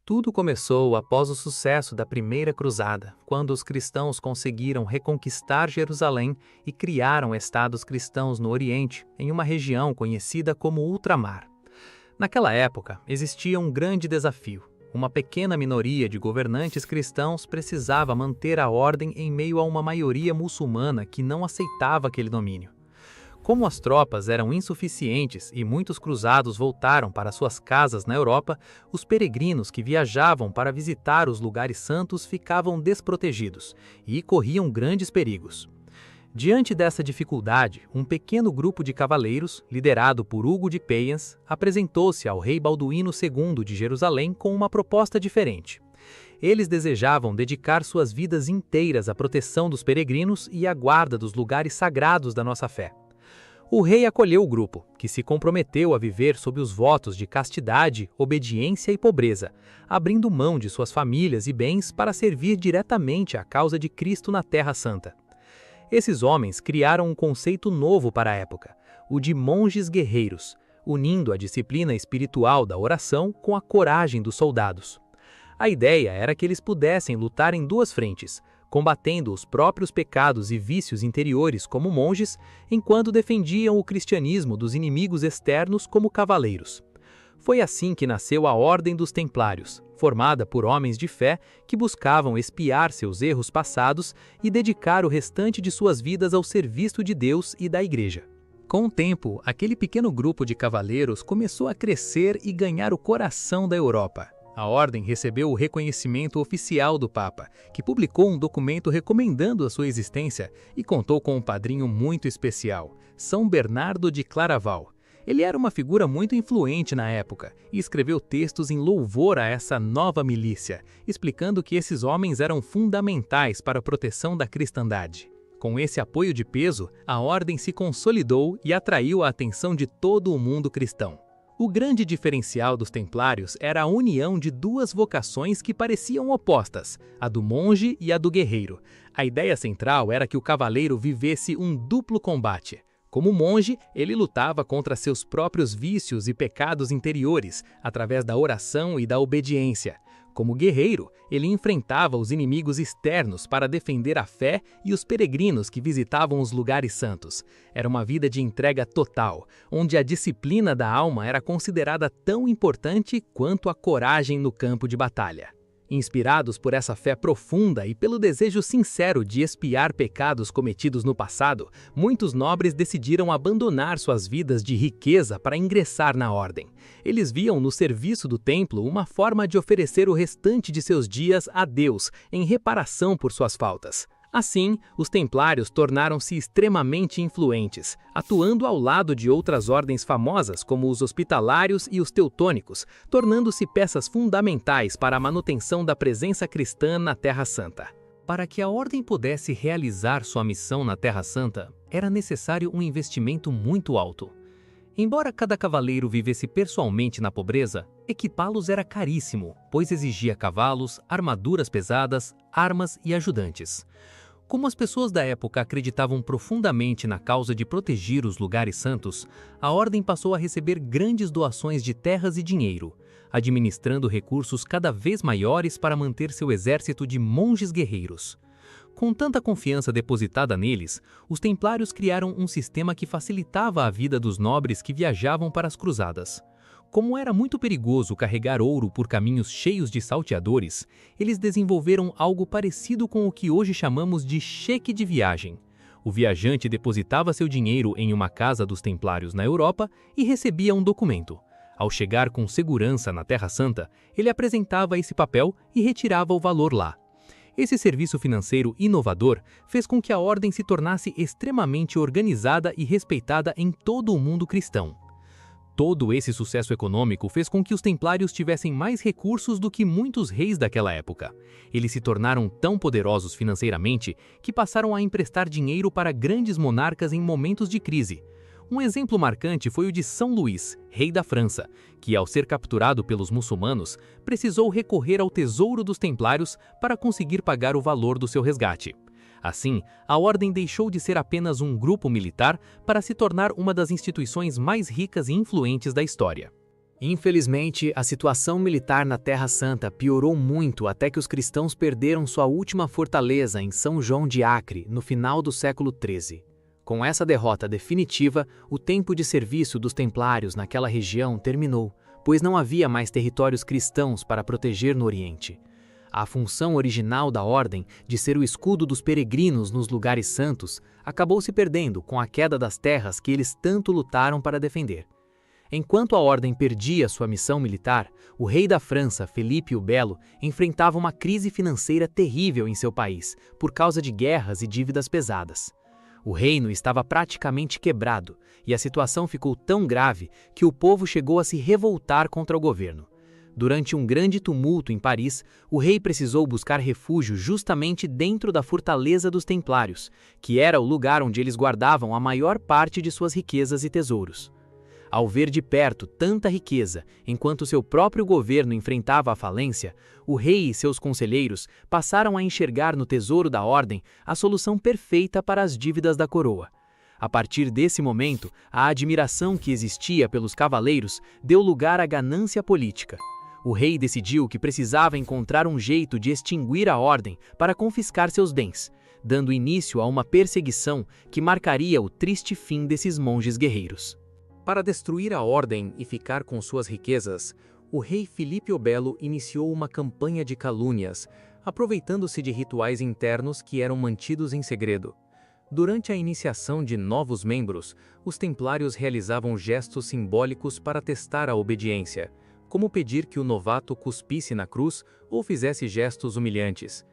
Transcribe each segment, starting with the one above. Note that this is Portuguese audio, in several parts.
Tudo começou após o sucesso da Primeira Cruzada, quando os cristãos conseguiram reconquistar Jerusalém e criaram estados cristãos no Oriente, em uma região conhecida como Ultramar. Naquela época, existia um grande desafio. Uma pequena minoria de governantes cristãos precisava manter a ordem em meio a uma maioria muçulmana que não aceitava aquele domínio. Como as tropas eram insuficientes e muitos cruzados voltaram para suas casas na Europa, os peregrinos que viajavam para visitar os lugares santos ficavam desprotegidos e corriam grandes perigos. Diante dessa dificuldade, um pequeno grupo de cavaleiros, liderado por Hugo de Payens, apresentou-se ao rei Balduíno II de Jerusalém com uma proposta diferente. Eles desejavam dedicar suas vidas inteiras à proteção dos peregrinos e à guarda dos lugares sagrados da nossa fé. O rei acolheu o grupo, que se comprometeu a viver sob os votos de castidade, obediência e pobreza, abrindo mão de suas famílias e bens para servir diretamente à causa de Cristo na Terra Santa. Esses homens criaram um conceito novo para a época, o de monges guerreiros, unindo a disciplina espiritual da oração com a coragem dos soldados. A ideia era que eles pudessem lutar em duas frentes, combatendo os próprios pecados e vícios interiores como monges, enquanto defendiam o cristianismo dos inimigos externos como cavaleiros. Foi assim que nasceu a Ordem dos Templários, formada por homens de fé que buscavam expiar seus erros passados e dedicar o restante de suas vidas ao serviço de Deus e da Igreja. Com o tempo, aquele pequeno grupo de cavaleiros começou a crescer e ganhar o coração da Europa. A ordem recebeu o reconhecimento oficial do Papa, que publicou um documento recomendando a sua existência e contou com um padrinho muito especial, São Bernardo de Claraval. Ele era uma figura muito influente na época e escreveu textos em louvor a essa nova milícia, explicando que esses homens eram fundamentais para a proteção da cristandade. Com esse apoio de peso, a ordem se consolidou e atraiu a atenção de todo o mundo cristão. O grande diferencial dos templários era a união de duas vocações que pareciam opostas, a do monge e a do guerreiro. A ideia central era que o cavaleiro vivesse um duplo combate. Como monge, ele lutava contra seus próprios vícios e pecados interiores, através da oração e da obediência. Como guerreiro, ele enfrentava os inimigos externos para defender a fé e os peregrinos que visitavam os lugares santos. Era uma vida de entrega total, onde a disciplina da alma era considerada tão importante quanto a coragem no campo de batalha. Inspirados por essa fé profunda e pelo desejo sincero de expiar pecados cometidos no passado, muitos nobres decidiram abandonar suas vidas de riqueza para ingressar na ordem. Eles viam no serviço do templo uma forma de oferecer o restante de seus dias a Deus, em reparação por suas faltas. Assim, os templários tornaram-se extremamente influentes, atuando ao lado de outras ordens famosas como os hospitalários e os teutônicos, tornando-se peças fundamentais para a manutenção da presença cristã na Terra Santa. Para que a ordem pudesse realizar sua missão na Terra Santa, era necessário um investimento muito alto. Embora cada cavaleiro vivesse pessoalmente na pobreza, equipá-los era caríssimo, pois exigia cavalos, armaduras pesadas, armas e ajudantes. Como as pessoas da época acreditavam profundamente na causa de proteger os lugares santos, a ordem passou a receber grandes doações de terras e dinheiro, administrando recursos cada vez maiores para manter seu exército de monges guerreiros. Com tanta confiança depositada neles, os templários criaram um sistema que facilitava a vida dos nobres que viajavam para as cruzadas. Como era muito perigoso carregar ouro por caminhos cheios de salteadores, eles desenvolveram algo parecido com o que hoje chamamos de cheque de viagem. O viajante depositava seu dinheiro em uma casa dos templários na Europa e recebia um documento. Ao chegar com segurança na Terra Santa, ele apresentava esse papel e retirava o valor lá. Esse serviço financeiro inovador fez com que a ordem se tornasse extremamente organizada e respeitada em todo o mundo cristão. Todo esse sucesso econômico fez com que os templários tivessem mais recursos do que muitos reis daquela época. Eles se tornaram tão poderosos financeiramente que passaram a emprestar dinheiro para grandes monarcas em momentos de crise. Um exemplo marcante foi o de São Luís, rei da França, que, ao ser capturado pelos muçulmanos, precisou recorrer ao tesouro dos templários para conseguir pagar o valor do seu resgate. Assim, a ordem deixou de ser apenas um grupo militar para se tornar uma das instituições mais ricas e influentes da história. Infelizmente, a situação militar na Terra Santa piorou muito até que os cristãos perderam sua última fortaleza em São João de Acre, no final do século XIII. Com essa derrota definitiva, o tempo de serviço dos templários naquela região terminou, pois não havia mais territórios cristãos para proteger no Oriente. A função original da ordem, de ser o escudo dos peregrinos nos lugares santos, acabou se perdendo com a queda das terras que eles tanto lutaram para defender. Enquanto a ordem perdia sua missão militar, o rei da França, Felipe o Belo, enfrentava uma crise financeira terrível em seu país, por causa de guerras e dívidas pesadas. O reino estava praticamente quebrado, e a situação ficou tão grave que o povo chegou a se revoltar contra o governo. Durante um grande tumulto em Paris, o rei precisou buscar refúgio justamente dentro da Fortaleza dos Templários, que era o lugar onde eles guardavam a maior parte de suas riquezas e tesouros. Ao ver de perto tanta riqueza, enquanto seu próprio governo enfrentava a falência, o rei e seus conselheiros passaram a enxergar no tesouro da ordem a solução perfeita para as dívidas da coroa. A partir desse momento, a admiração que existia pelos cavaleiros deu lugar à ganância política. O rei decidiu que precisava encontrar um jeito de extinguir a ordem para confiscar seus bens, dando início a uma perseguição que marcaria o triste fim desses monges guerreiros. Para destruir a ordem e ficar com suas riquezas, o rei Filipe o Belo iniciou uma campanha de calúnias, aproveitando-se de rituais internos que eram mantidos em segredo. Durante a iniciação de novos membros, os templários realizavam gestos simbólicos para testar a obediência, como pedir que o novato cuspisse na cruz ou fizesse gestos humilhantes.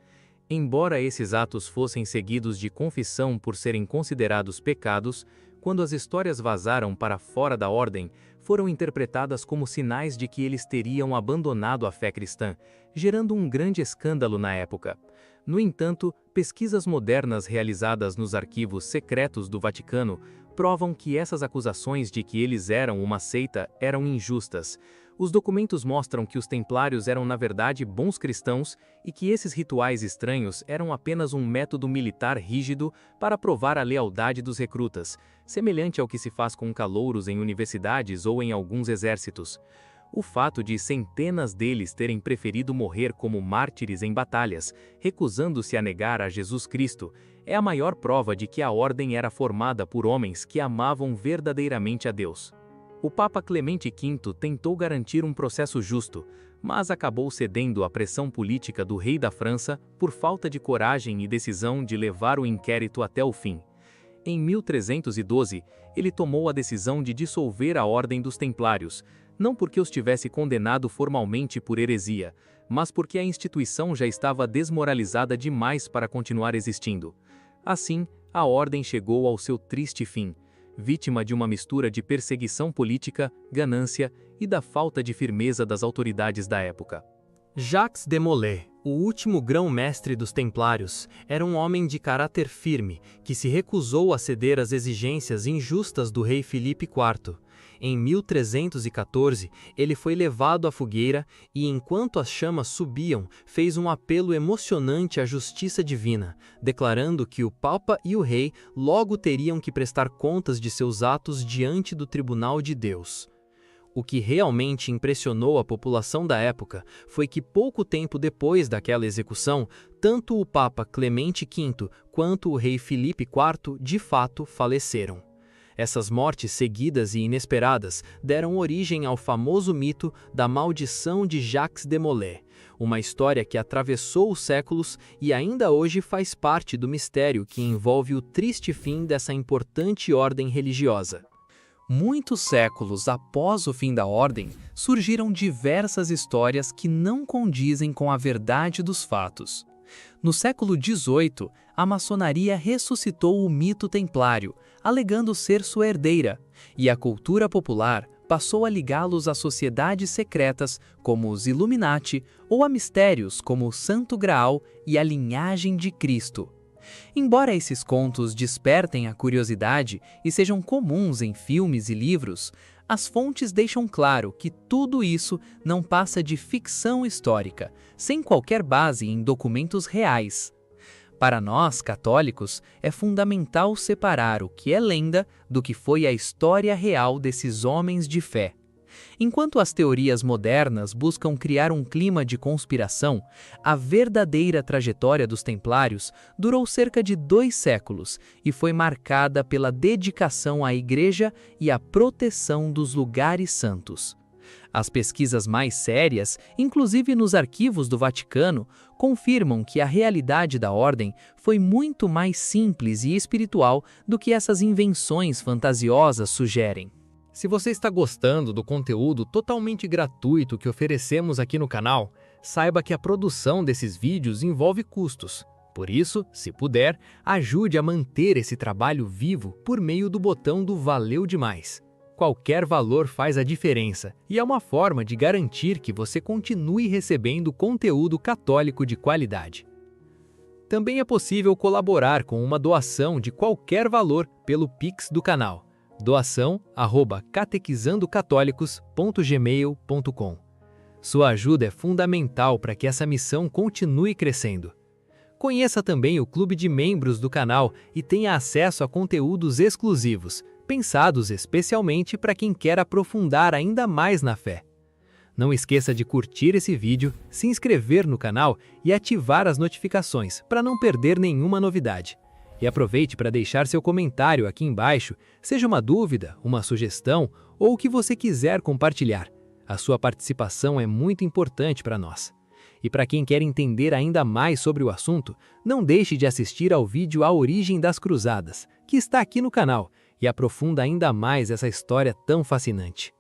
Embora esses atos fossem seguidos de confissão por serem considerados pecados, quando as histórias vazaram para fora da ordem, foram interpretadas como sinais de que eles teriam abandonado a fé cristã, gerando um grande escândalo na época. No entanto, pesquisas modernas realizadas nos arquivos secretos do Vaticano provam que essas acusações de que eles eram uma seita eram injustas. Os documentos mostram que os templários eram na verdade bons cristãos e que esses rituais estranhos eram apenas um método militar rígido para provar a lealdade dos recrutas, semelhante ao que se faz com calouros em universidades ou em alguns exércitos. O fato de centenas deles terem preferido morrer como mártires em batalhas, recusando-se a negar a Jesus Cristo, é a maior prova de que a ordem era formada por homens que amavam verdadeiramente a Deus. O Papa Clemente V tentou garantir um processo justo, mas acabou cedendo à pressão política do rei da França por falta de coragem e decisão de levar o inquérito até o fim. Em 1312, ele tomou a decisão de dissolver a Ordem dos Templários, não porque os tivesse condenado formalmente por heresia, mas porque a instituição já estava desmoralizada demais para continuar existindo. Assim, a ordem chegou ao seu triste fim, vítima de uma mistura de perseguição política, ganância e da falta de firmeza das autoridades da época. Jacques de Molay, o último grão-mestre dos Templários, era um homem de caráter firme, que se recusou a ceder às exigências injustas do rei Filipe IV. Em 1314, ele foi levado à fogueira e, enquanto as chamas subiam, fez um apelo emocionante à justiça divina, declarando que o Papa e o rei logo teriam que prestar contas de seus atos diante do tribunal de Deus. O que realmente impressionou a população da época foi que pouco tempo depois daquela execução, tanto o Papa Clemente V quanto o rei Filipe IV de fato faleceram. Essas mortes seguidas e inesperadas deram origem ao famoso mito da maldição de Jacques de Molay, uma história que atravessou os séculos e ainda hoje faz parte do mistério que envolve o triste fim dessa importante ordem religiosa. Muitos séculos após o fim da ordem, surgiram diversas histórias que não condizem com a verdade dos fatos. No século XVIII, a maçonaria ressuscitou o mito templário, alegando ser sua herdeira, e a cultura popular passou a ligá-los a sociedades secretas como os Illuminati ou a mistérios como o Santo Graal e a linhagem de Cristo. Embora esses contos despertem a curiosidade e sejam comuns em filmes e livros, as fontes deixam claro que tudo isso não passa de ficção histórica, sem qualquer base em documentos reais. Para nós, católicos, é fundamental separar o que é lenda do que foi a história real desses homens de fé. Enquanto as teorias modernas buscam criar um clima de conspiração, a verdadeira trajetória dos Templários durou cerca de 2 séculos e foi marcada pela dedicação à Igreja e à proteção dos lugares santos. As pesquisas mais sérias, inclusive nos arquivos do Vaticano, confirmam que a realidade da ordem foi muito mais simples e espiritual do que essas invenções fantasiosas sugerem. Se você está gostando do conteúdo totalmente gratuito que oferecemos aqui no canal, saiba que a produção desses vídeos envolve custos. Por isso, se puder, ajude a manter esse trabalho vivo por meio do botão do Valeu Demais. Qualquer valor faz a diferença e é uma forma de garantir que você continue recebendo conteúdo católico de qualidade. Também é possível colaborar com uma doação de qualquer valor pelo Pix do canal, doação@catequizandocatólicos.gmail.com. Sua ajuda é fundamental para que essa missão continue crescendo. Conheça também o clube de membros do canal e tenha acesso a conteúdos exclusivos, pensados especialmente para quem quer aprofundar ainda mais na fé. Não esqueça de curtir esse vídeo, se inscrever no canal e ativar as notificações para não perder nenhuma novidade. E aproveite para deixar seu comentário aqui embaixo, seja uma dúvida, uma sugestão ou o que você quiser compartilhar. A sua participação é muito importante para nós. E para quem quer entender ainda mais sobre o assunto, não deixe de assistir ao vídeo A Origem das Cruzadas, que está aqui no canal, e aprofunda ainda mais essa história tão fascinante.